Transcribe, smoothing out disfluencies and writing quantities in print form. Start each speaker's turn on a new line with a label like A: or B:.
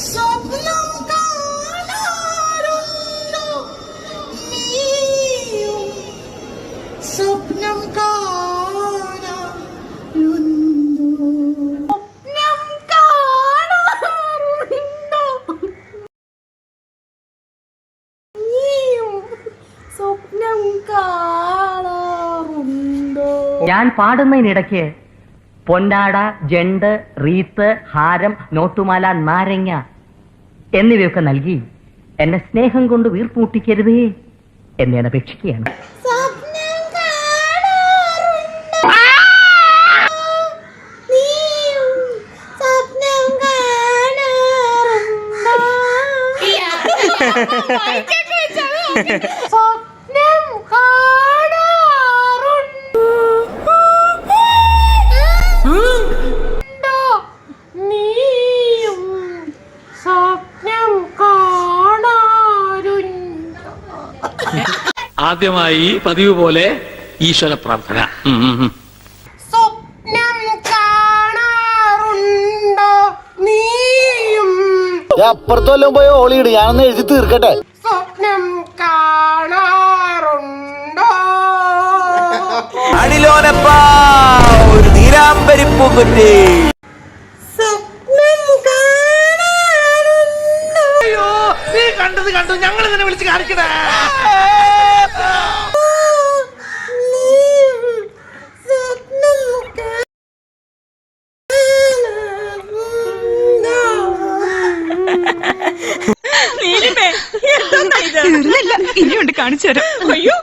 A: സ്വപ്നം കാണാറുണ്ടോ നീയും സ്വപ്നം
B: ഞാൻ പാടുന്നതിനിടയ്ക്ക് പൊന്നാട, ജണ്ട്, റീത്ത്, ഹാരം, നോട്ടുമാല, നാരങ്ങ എന്നിവയൊക്കെ നൽകി എന്നെ സ്നേഹം കൊണ്ട് വീർപ്പൂട്ടിക്കരുതേ എന്ന് ഞാൻ അപേക്ഷിക്കുകയാണ്.
C: ആദ്യമായി പതിവ് പോലെ ഈശ്വര പ്രാർത്ഥന.
A: സ്വപ്നം കാണാറുണ്ടോ നീയും?
D: അപ്പുറത്തെല്ലാം പോയി ഓളിയിട്, ഞാനൊന്ന് എഴുതി തീർക്കട്ടെ.
A: സ്വപ്നം കാണാറുണ്ടോ?
D: അടിലോനപ്പാ ഒരു നീരാമ്പരിപ്പൂക്കുറ്റി.
A: സ്വപ്നം കാണാറുണ്ടോ?
C: അയ്യോ, നീ കണ്ടത് കണ്ടു, ഞങ്ങൾ ഇതിനെ വിളിച്ച് കാണിക്കണേ.
E: ഇനിയുണ്ട് കാണിച്ചു തരാം. അയ്യോ